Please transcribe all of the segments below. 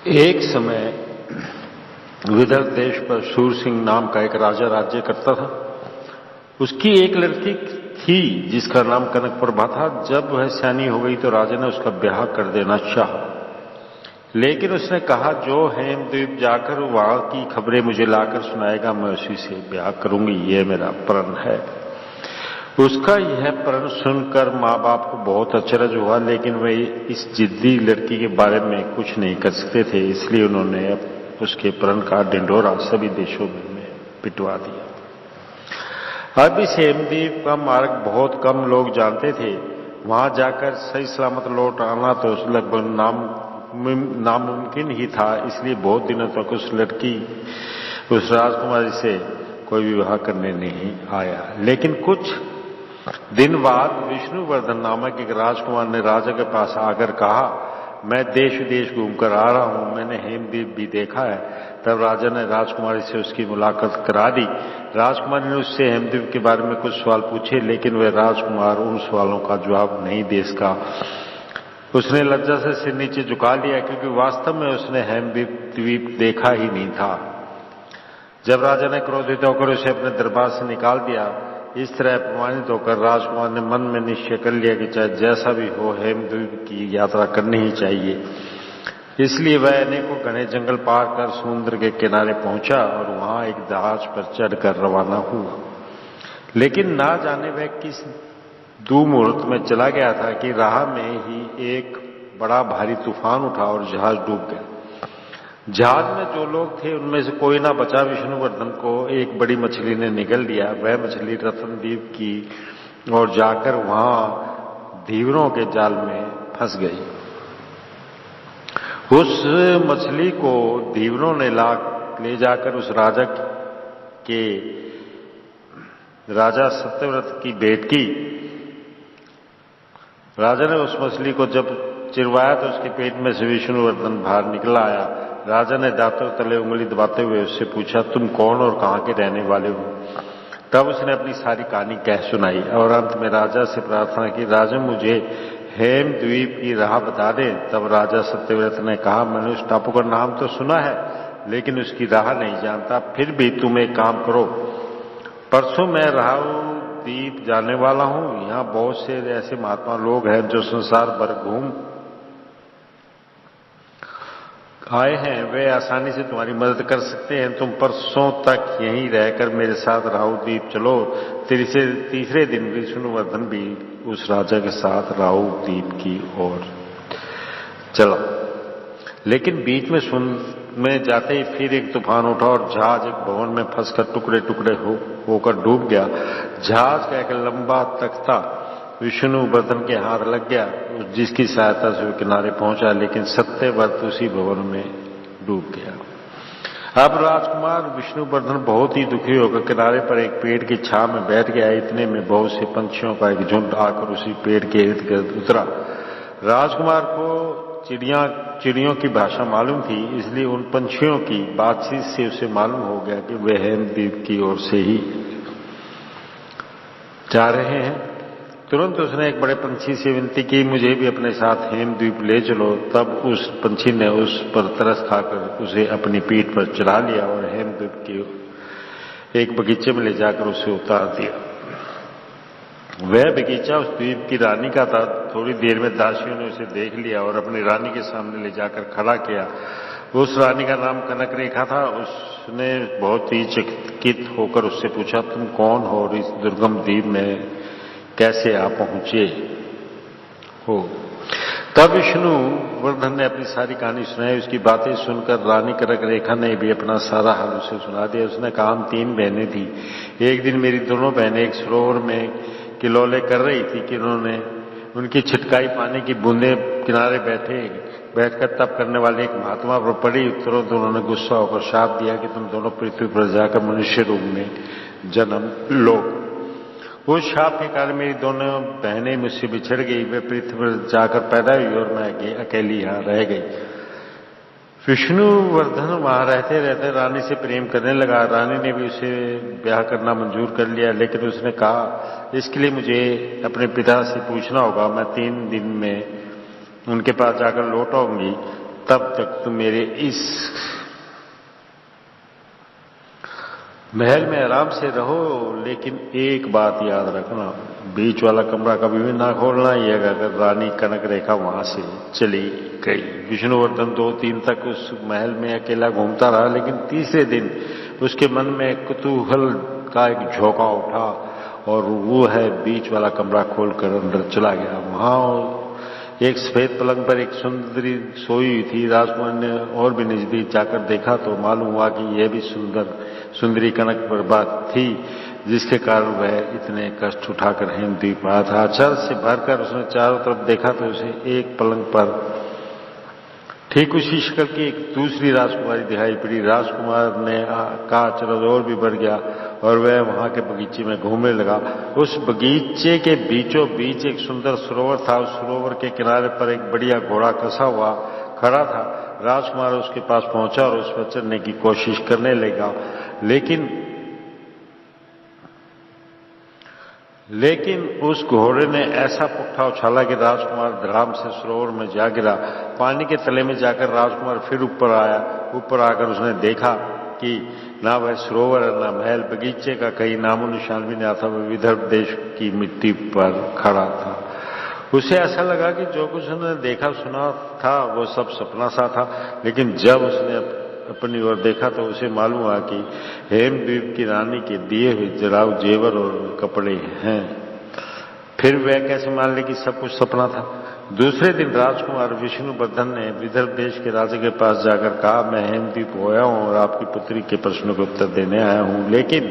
एक समय विदर्भ देश पर शूरसिंह नाम का एक राजा राज्य करता था। उसकी एक लड़की थी जिसका नाम कनकप्रभा था। जब वह सयानी हो गई तो राजा ने उसका ब्याह कर देना चाहा, लेकिन उसने कहा जो हेमद्वीप जाकर वहां की खबरें मुझे लाकर सुनाएगा मैं उसी से ब्याह करूंगी, यह मेरा प्रण है। उसका यह प्रण सुनकर माँ बाप को बहुत अचरज हुआ, लेकिन वे इस जिद्दी लड़की के बारे में कुछ नहीं कर सकते थे, इसलिए उन्होंने उसके प्रण का ढिंढोरा सभी देशों में पिटवा दिया। अब इस हेमद्वीप का मार्ग बहुत कम लोग जानते थे। वहां जाकर सही सलामत लौट आना तो लगभग नामुमकिन ही था, इसलिए बहुत दिनों तक उस राजकुमारी से कोई विवाह करने नहीं आया। लेकिन कुछ दिन बाद विष्णुवर्धन नामक एक राजकुमार ने राजा के पास आकर कहा, मैं देश विदेश घूमकर आ रहा हूं, मैंने हेमद्वीप भी देखा है। तब राजा ने राजकुमारी से उसकी मुलाकात करा दी। राजकुमारी ने उससे हेमद्वीप के बारे में कुछ सवाल पूछे, लेकिन वह राजकुमार उन सवालों का जवाब नहीं दे सका। उसने लज्जा से सिर नीचे झुका लिया, क्योंकि वास्तव में उसने हेमद्वीप देखा ही नहीं था। जब राजा ने क्रोधित होकर उसे अपने दरबार से निकाल दिया, इस तरह अपमानित होकर राजकुमार ने मन में निश्चय कर लिया कि चाहे जैसा भी हो हेमद्वीप की यात्रा करनी ही चाहिए। इसलिए वह अनेकों घने जंगल पार कर समुद्र के किनारे पहुंचा और वहां एक जहाज पर चढ़कर रवाना हुआ। लेकिन ना जाने वह किस दुमुहूर्त में चला गया था कि राह में ही एक बड़ा भारी तूफान उठा और जहाज डूब गया। जहाज में जो लोग थे उनमें से कोई ना बचा। विष्णुवर्धन को एक बड़ी मछली ने निगल लिया। वह मछली रत्नद्वीप की ओर जाकर वहां धीवरों के जाल में फंस गई। उस मछली को धीवरों ने ले जाकर उस राजा सत्यव्रत की भेंट की। राजा ने उस मछली को जब चिरवाया तो उसके पेट में से विष्णुवर्धन बाहर निकल आया। राजा ने दांतों तले उंगली दबाते हुए उससे पूछा, तुम कौन और कहां के रहने वाले हो? तब उसने अपनी सारी कहानी कह सुनाई और अंत में राजा से प्रार्थना की, राजा मुझे हेमद्वीप की राह बता दें। तब राजा सत्यव्रत ने कहा, मैंने उस टापू का नाम तो सुना है, लेकिन उसकी राह नहीं जानता। फिर भी तुम एक काम करो, परसों मैं राहुद्वीप जाने वाला हूं। यहाँ बहुत से ऐसे महात्मा लोग हैं जो संसार भर घूम आए हैं, वे आसानी से तुम्हारी मदद कर सकते हैं। तुम परसों तक यहीं रहकर मेरे साथ राहुद्वीप चलो। तीसरे दिन विष्णुवर्धन भी उस राजा के साथ राहुद्वीप की ओर चला। लेकिन बीच में जाते ही फिर एक तूफान उठा और जहाज एक भवन में फंसकर टुकड़े टुकड़े होकर डूब गया। जहाज का एक लंबा तख्ता विष्णुवर्धन के हाथ लग गया, जिसकी सहायता से वो किनारे पहुंचा, लेकिन सत्यव्रत उसी भवन में डूब गया। अब राजकुमार विष्णुवर्धन बहुत ही दुखी होकर किनारे पर एक पेड़ की छांव में बैठ गया। इतने में बहुत से पंछियों का एक झुंड आकर उसी पेड़ के इर्द गिर्द उतरा। राजकुमार को चिड़ियों की भाषा मालूम थी, इसलिए उन पंछियों की बातचीत से उसे मालूम हो गया कि वे हेमद्वीप की ओर से ही जा रहे हैं। तुरंत उसने एक बड़े पंछी से विनती की, मुझे भी अपने साथ हेमद्वीप ले चलो। तब उस पंछी ने उस पर तरस खाकर उसे अपनी पीठ पर चढ़ा लिया और हेमद्वीप के एक बगीचे में ले जाकर उसे उतार दिया। वह बगीचा उस द्वीप की रानी का था। थोड़ी देर में दासियों ने उसे देख लिया और अपनी रानी के सामने ले जाकर खड़ा किया। उस रानी का नाम कनक रेखा था। उसने बहुत ही चकित होकर उससे पूछा, तुम कौन हो और इस दुर्गम द्वीप में कैसे आप पहुंचे हो? तब विष्णुवर्धन ने अपनी सारी कहानी सुनाई। उसकी बातें सुनकर रानी कनक रेखा ने भी अपना सारा हाल उसे सुना दिया। उसने कहा, हम 3 बहनें थी। एक दिन मेरी दोनों बहनें एक सरोवर में किलोले कर रही थी कि उनकी छिटकाई पानी की बूंदें किनारे बैठकर तप करने वाले एक महात्मा पर पड़ी। तुरंत उन्होंने गुस्सा होकर शाप दिया कि तुम दोनों पृथ्वी पर जाकर मनुष्य रूप में जन्म लो। उस शाप के कारण मेरी दोनों बहनें मुझसे बिछड़ गई। वे पृथ्वी पर जाकर पैदा हुई और मैं अकेली यहाँ रह गई। विष्णुवर्धन वहां रहते रहते रानी से प्रेम करने लगा। रानी ने भी उसे ब्याह करना मंजूर कर लिया, लेकिन उसने कहा, इसके लिए मुझे अपने पिता से पूछना होगा। मैं 3 दिन में उनके पास जाकर लौट आऊंगी। तब तक तुम मेरे इस महल में आराम से रहो, लेकिन एक बात याद रखना, बीच वाला कमरा कभी भी ना खोलना। यह अगर रानी कनक रेखा वहां से चली गई। विष्णुवर्धन 2-3 तक उस महल में अकेला घूमता रहा, लेकिन तीसरे दिन उसके मन में कुतूहल का एक झोंका उठा और वो है बीच वाला कमरा खोलकर अंदर चला गया। वहां एक सफेद पलंग पर एक सुंदरी सोई हुई थी। राजकुमार ने और भी नजदीक जाकर देखा तो मालूम हुआ कि यह भी सुंदरी कनक प्रभात थी, जिसके कारण वह इतने कष्ट उठाकर हेमद्वीप आया था। आश्चर्य से भरकर उसने चारों तरफ देखा तो उसे एक पलंग पर ठीक उसी शक्ल की एक दूसरी राजकुमारी दिखाई पड़ी। राजकुमार ने का आश्चर्य और भी बढ़ गया और वह वहां के बगीचे में घूमने लगा। उस बगीचे के बीचों बीच एक सुंदर सरोवर था। उस सरोवर के किनारे पर एक बढ़िया घोड़ा कसा हुआ खड़ा था। राजकुमार उसके पास पहुंचा और उस पर चढ़ने की कोशिश करने लगा, लेकिन उस घोड़े ने ऐसा पुट्ठा उछाला कि राजकुमार धड़ाम से सरोवर में जा गिरा। पानी के तले में जाकर राजकुमार फिर ऊपर आया। ऊपर आकर उसने देखा कि ना वह सरोवर ना महल, बगीचे का कहीं नामो निशान भी नहीं था। वह विदर्भ देश की मिट्टी पर खड़ा था। उसे ऐसा लगा कि जो कुछ उसने देखा सुना था वो सब सपना सा था, लेकिन जब उसने अपनी ओर देखा तो उसे मालूम हुआ कि हेमद्वीप की रानी के दिए हुए जराव जेवर और कपड़े हैं। फिर वह कैसे मान ले कि सब कुछ सपना था। दूसरे दिन राजकुमार विष्णुवर्धन ने विदर्भ देश के राजा के पास जाकर कहा, मैं हेमद्वीप होया हूं और आपकी पुत्री के प्रश्नों के उत्तर देने आया हूं। लेकिन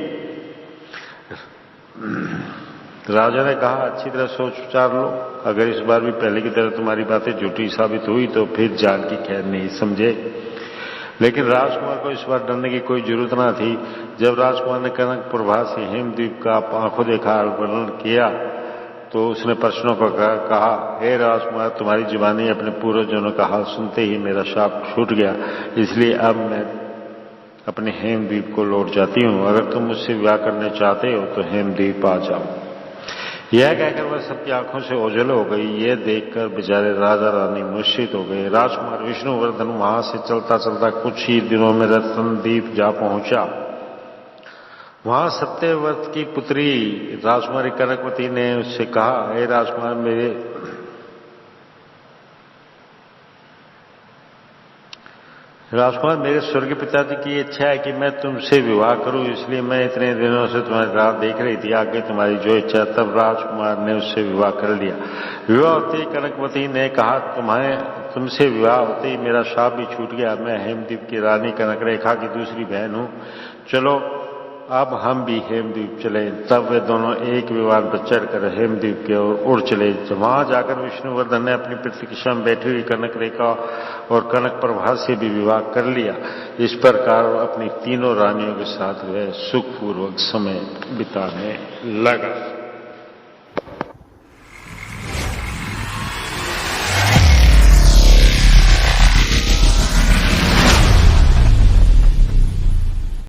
राजा ने कहा, अच्छी तरह सोच विचार लो, अगर इस बार भी पहले की तरह तुम्हारी बातें झूठी साबित हुई तो फिर जान की खैर नहीं, समझे। लेकिन राजकुमार को इस बार डरने की कोई जरूरत न थी। जब राजकुमार ने कनक प्रभात से हेमद्वीप का आंखों देखा वर्णन किया तो उसने प्रश्नों को कहा, हे राजकुमार, तुम्हारी जुबानी अपने पूर्वजों का हाल सुनते ही मेरा शाप छूट गया, इसलिए अब मैं अपने हेमद्वीप को लौट जाती हूं। अगर तुम मुझसे विवाह करने चाहते हो तो हेमद्वीप आ जाओ। यह कहकर वह सबकी आंखों से ओझल हो गई। यह देखकर बेचारे राजा रानी मूर्छित हो गए। राजकुमार विष्णुवर्धन वहां से चलता चलता कुछ ही दिनों में रत्नद्वीप जा पहुंचा। वहां सत्यव्रत की पुत्री राजकुमारी कनकवती ने उससे कहा, हे राजकुमार, मेरे स्वर्गीय पिताजी की इच्छा है कि मैं तुमसे विवाह करूं, इसलिए मैं इतने दिनों से तुम्हारी राह देख रही थी। आगे तुम्हारी जो इच्छा। तब राजकुमार ने उससे विवाह कर लिया। विवाह होते ही कनकवती ने कहा, तुमसे विवाह होते ही मेरा शाप भी छूट गया। मैं हेमद्वीप की रानी कनक रेखा की दूसरी बहन हूं। चलो अब हम भी हेमद्वीप चले। तब वे दोनों एक विमान पर चढ़कर हेमद्वीप की ओर उड़ चले। वहां जाकर विष्णुवर्धन ने अपनी प्रतीक्षा में बैठी हुई कनक रेखा और कनक प्रभा से भी विवाह कर लिया। इस प्रकार अपनी तीनों रानियों के साथ वह सुखपूर्वक समय बिताने लगा।